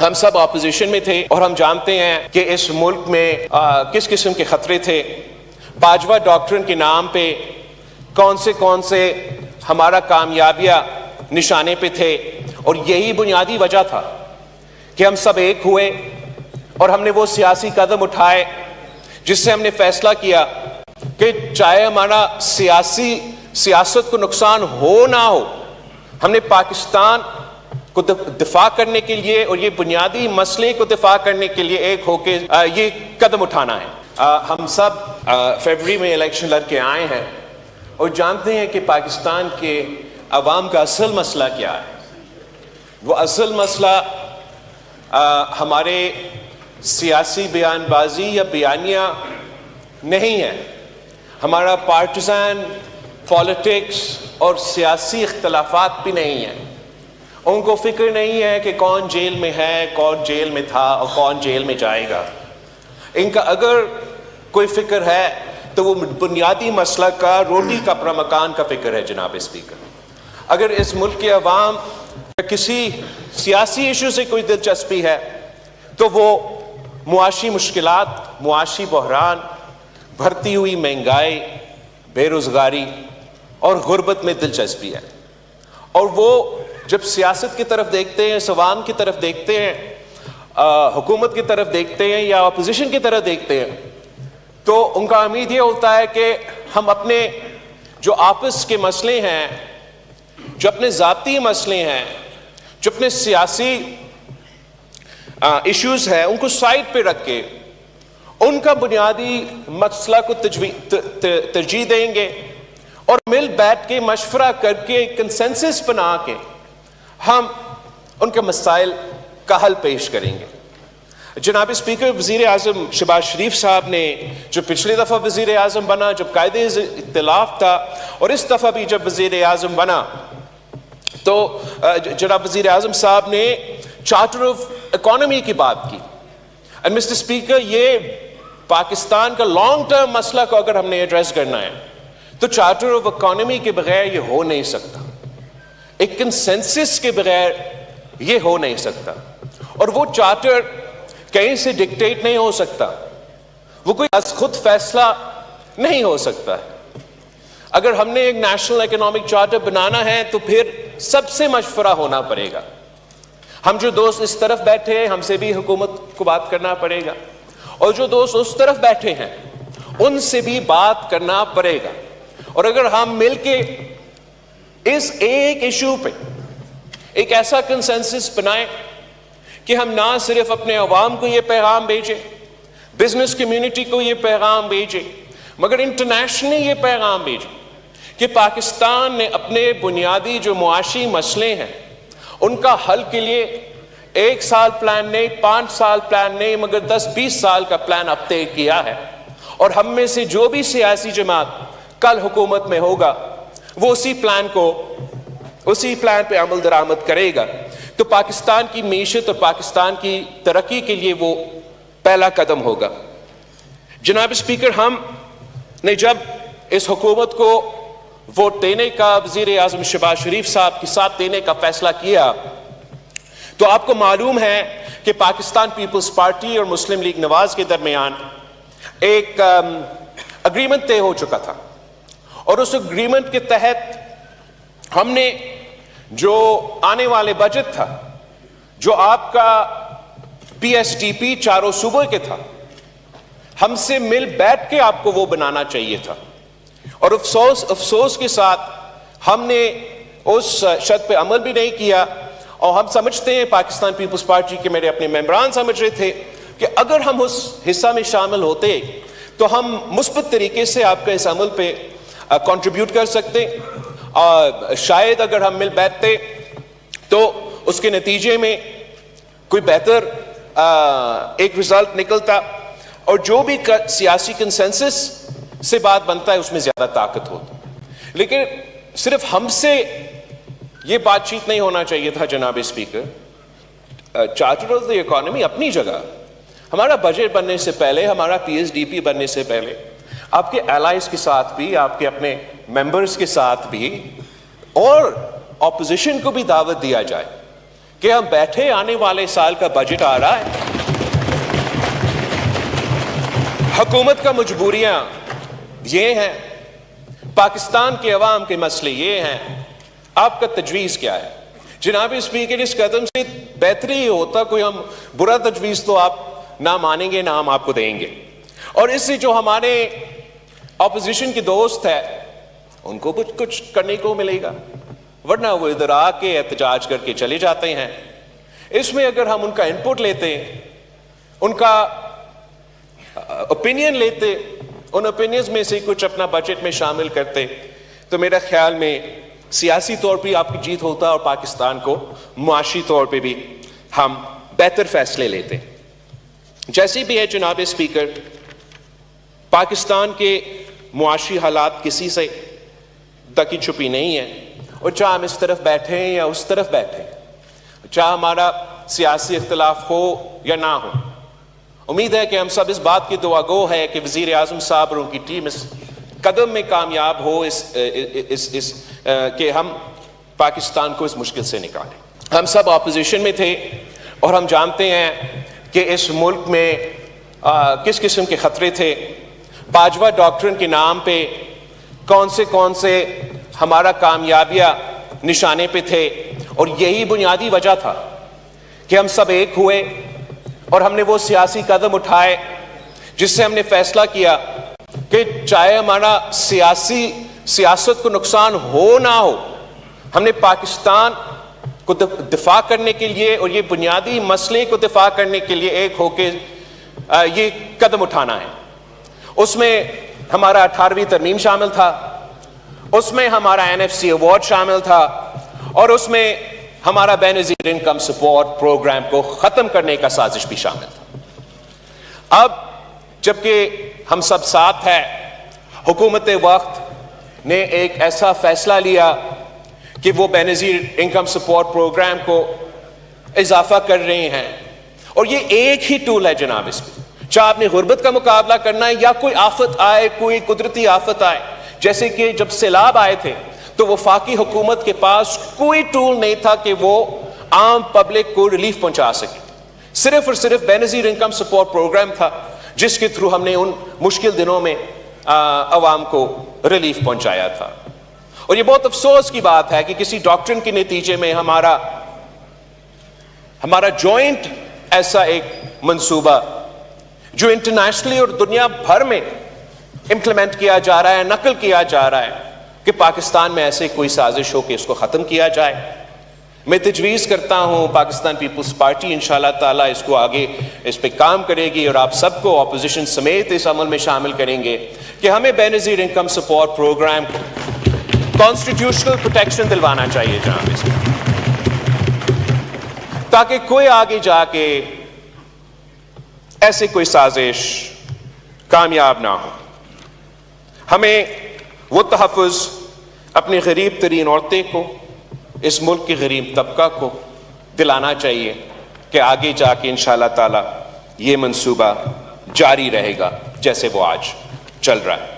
ہم سب اپوزیشن میں تھے اور ہم جانتے ہیں کہ اس ملک میں کس قسم کے خطرے تھے. باجوہ ڈاکٹرن کے نام پہ کون سے ہمارا کامیابیاں نشانے پہ تھے، اور یہی بنیادی وجہ تھا کہ ہم سب ایک ہوئے اور ہم نے وہ سیاسی قدم اٹھائے جس سے ہم نے فیصلہ کیا کہ چاہے ہمارا سیاست کو نقصان ہو نہ ہو، ہم نے پاکستان کو دفاع کرنے کے لیے اور یہ بنیادی مسئلے کو دفاع کرنے کے لیے ایک ہو کے یہ قدم اٹھانا ہے. ہم سب فروری میں الیکشن لڑ کے آئے ہیں اور جانتے ہیں کہ پاکستان کے عوام کا اصل مسئلہ کیا ہے. وہ اصل مسئلہ ہمارے سیاسی بیان بازی یا بیانیہ نہیں ہے، ہمارا پارٹیزن پالیٹکس اور سیاسی اختلافات بھی نہیں ہیں. ان کو فکر نہیں ہے کہ کون جیل میں ہے، کون جیل میں تھا اور کون جیل میں جائے گا. ان کا اگر کوئی فکر ہے تو وہ بنیادی مسئلہ کا، روٹی کپڑا مکان کا فکر ہے. جناب اسپیکر، اگر اس ملک کے عوام کسی سیاسی ایشو سے کوئی دلچسپی ہے تو وہ معاشی مشکلات، معاشی بحران، بڑھتی ہوئی مہنگائی، بے روزگاری اور غربت میں دلچسپی ہے. اور وہ جب سیاست کی طرف دیکھتے ہیں، عوام کی طرف دیکھتے ہیں، حکومت کی طرف دیکھتے ہیں یا اپوزیشن کی طرف دیکھتے ہیں، تو ان کا امید یہ ہوتا ہے کہ ہم اپنے جو آپس کے مسئلے ہیں، جو اپنے ذاتی مسئلے ہیں، جو اپنے سیاسی ایشوز ہیں، ان کو سائڈ پہ رکھ کے ان کا بنیادی مسئلہ کو ترجیح دیں گے اور مل بیٹھ کے مشورہ کر کے کنسنسس بنا کے ہم ان کے مسائل کا حل پیش کریں گے. جناب اسپیکر، وزیر اعظم شہباز شریف صاحب نے جو پچھلی دفعہ وزیر اعظم بنا جب قائد اختلاف تھا، اور اس دفعہ بھی جب وزیر اعظم بنا تو جناب وزیر اعظم صاحب نے چارٹر آف اکانومی کی بات کی. اینڈ مسٹر اسپیکر، یہ پاکستان کا لانگ ٹرم مسئلہ کو اگر ہم نے ایڈریس کرنا ہے تو چارٹر آف اکانومی کے بغیر یہ ہو نہیں سکتا، ایک کنسنسس کے بغیر یہ ہو نہیں سکتا. اور وہ چارٹر کہیں سے ڈکٹیٹ نہیں ہو سکتا، وہ کوئی از خود فیصلہ نہیں ہو سکتا. اگر ہم نے ایک نیشنل اکنامک چارٹر بنانا ہے تو پھر سب سے مشورہ ہونا پڑے گا. ہم جو دوست اس طرف بیٹھے ہیں، ہم سے بھی حکومت کو بات کرنا پڑے گا، اور جو دوست اس طرف بیٹھے ہیں ان سے بھی بات کرنا پڑے گا. اور اگر ہم مل کے اس ایک ایشو پہ ایک ایسا کنسنسس بنائیں کہ ہم نہ صرف اپنے عوام کو یہ پیغام بھیجیں، بزنس کمیونٹی کو یہ پیغام بھیجیں، مگر انٹرنیشنلی یہ پیغام بھیجیں کہ پاکستان نے اپنے بنیادی جو معاشی مسئلے ہیں ان کا حل کے لیے 1 سال پلان نہیں، 5 سال پلان نہیں، مگر 10-20 سال کا پلان اب طے کیا ہے. اور ہم میں سے جو بھی سیاسی جماعت کل حکومت میں ہوگا وہ اسی پلان پہ عمل درآمد کرے گا. تو پاکستان کی معیشت اور پاکستان کی ترقی کے لیے وہ پہلا قدم ہوگا. جناب اسپیکر، ہم نے جب اس حکومت کو ووٹ دینے کا وزیر اعظم شہباز شریف صاحب کے ساتھ دینے کا فیصلہ کیا تو آپ کو معلوم ہے کہ پاکستان پیپلز پارٹی اور مسلم لیگ نواز کے درمیان ایک اگریمنٹ طے ہو چکا تھا. اور اس اگریمنٹ کے تحت ہم نے جو آنے والے بجٹ تھا، جو آپ کا پی ایس ڈی پی چاروں صوبوں کے تھا، ہم سے مل بیٹھ کے آپ کو وہ بنانا چاہیے تھا. اور افسوس کے ساتھ ہم نے اس شرط پہ عمل بھی نہیں کیا. اور ہم سمجھتے ہیں، پاکستان پیپلز پارٹی کے میرے اپنے ممبران سمجھ رہے تھے کہ اگر ہم اس حصہ میں شامل ہوتے تو ہم مثبت طریقے سے آپ کا اس عمل پہ کنٹریبیوٹ کر سکتے. اور شاید اگر ہم مل بیٹھتے تو اس کے نتیجے میں کوئی بہتر ایک رزلٹ نکلتا، اور جو بھی سیاسی کنسنسس سے بات بنتا ہے اس میں زیادہ طاقت ہوتی. لیکن صرف ہم سے یہ بات چیت نہیں ہونا چاہیے تھا. جناب speaker, charter of the economy اپنی جگہ، ہمارا بجٹ بننے سے پہلے، ہمارا پی ایس ڈی پی بننے سے پہلے آپ کے الائز کے ساتھ بھی، آپ کے اپنے ممبرز کے ساتھ بھی، اور اپوزیشن کو بھی دعوت دیا جائے کہ ہم بیٹھے آنے والے سال کا بجٹ آ رہا ہے، حکومت کا مجبوریاں یہ ہیں، پاکستان کے عوام کے مسئلے یہ ہیں، آپ کا تجویز کیا ہے؟ جناب اسپیکر، اس قدم سے بہتر ہی ہوتا، کوئی ہم برا تجویز تو آپ نہ مانیں گے نہ ہم آپ کو دیں گے، اور اس سے جو ہمارے اپوزیشن کے دوست ہے ان کو کچھ کرنے کو ملے گا، ورنہ وہ ادھر آ کے احتجاج کر کے چلے جاتے ہیں۔ اس میں اگر ہم ان کا انپٹ لیتے، ان کا اوپینین لیتے، ان اوپینینز میں سے کچھ اپنا بجٹ میں شامل کرتے، تو میرا خیال میں سیاسی طور پہ آپ کی جیت ہوتا اور پاکستان کو معاشی طور پہ بھی ہم بہتر فیصلے لیتے۔ جیسے بھی ہے جناب اسپیکر، پاکستان کے معاشی حالات کسی سے ڈکی چھپی نہیں ہیں، اور چاہے ہم اس طرف بیٹھے ہیں یا اس طرف بیٹھے ہیں، چاہے ہمارا سیاسی اختلاف ہو یا نہ ہو، امید ہے کہ ہم سب اس بات کی دعا گو ہے کہ وزیر اعظم صاحب اور ان کی ٹیم اس قدم میں کامیاب ہو کہ ہم پاکستان کو اس مشکل سے نکالیں۔ ہم سب اپوزیشن میں تھے اور ہم جانتے ہیں کہ اس ملک میں کس قسم کے خطرے تھے، باجوہ ڈاکٹرن کے نام پہ کون سے ہمارا کامیابیاں نشانے پہ تھے، اور یہی بنیادی وجہ تھا کہ ہم سب ایک ہوئے اور ہم نے وہ سیاسی قدم اٹھائے جس سے ہم نے فیصلہ کیا کہ چاہے ہمارا سیاست کو نقصان ہو نہ ہو، ہم نے پاکستان کو دفاع کرنے کے لیے اور یہ بنیادی مسئلے کو دفاع کرنے کے لیے ایک ہو کے یہ قدم اٹھانا ہے۔ اس میں ہمارا 18ویں ترمیم شامل تھا، اس میں ہمارا NFC ایوارڈ شامل تھا، اور اس میں ہمارا بے نظیر انکم سپورٹ پروگرام کو ختم کرنے کا سازش بھی شامل تھا۔ اب جبکہ ہم سب ساتھ ہیں، حکومت وقت نے ایک ایسا فیصلہ لیا کہ وہ بے نظیر انکم سپورٹ پروگرام کو اضافہ کر رہے ہیں، اور یہ ایک ہی ٹول ہے جناب، اس میں چاہے آپ نے غربت کا مقابلہ کرنا ہے یا کوئی آفت آئے، کوئی قدرتی آفت آئے، جیسے کہ جب سیلاب آئے تھے تو وفاقی حکومت کے پاس کوئی ٹول نہیں تھا کہ وہ عام پبلک کو ریلیف پہنچا سکے، صرف اور صرف بے نظیر انکم سپورٹ پروگرام تھا جس کے تھرو ہم نے ان مشکل دنوں میں عوام کو ریلیف پہنچایا تھا۔ اور یہ بہت افسوس کی بات ہے کہ کسی ڈاکٹرن کے نتیجے میں ہمارا جوائنٹ ایسا ایک منصوبہ جو انٹرنیشنلی اور دنیا بھر میں امپلیمنٹ کیا جا رہا ہے، نقل کیا جا رہا ہے کہ پاکستان میں ایسے کوئی سازش ہو کہ اس کو ختم کیا جائے۔ میں تجویز کرتا ہوں پاکستان پیپلز پارٹی انشاءاللہ تعالیٰ اس کو آگے اس پہ کام کرے گی، اور آپ سب کو اپوزیشن سمیت اس عمل میں شامل کریں گے کہ ہمیں بے نظیر انکم سپورٹ پروگرام کو کانسٹیٹیوشنل پروٹیکشن دلوانا چاہیے جناب، اس میں تاکہ کوئی آگے جا کے ایسے کوئی سازش کامیاب نہ ہو۔ ہمیں وہ تحفظ اپنی غریب ترین عورتیں کو، اس ملک کے غریب طبقہ کو دلانا چاہیے کہ آگے جا کے انشاءاللہ تعالی یہ منصوبہ جاری رہے گا جیسے وہ آج چل رہا ہے۔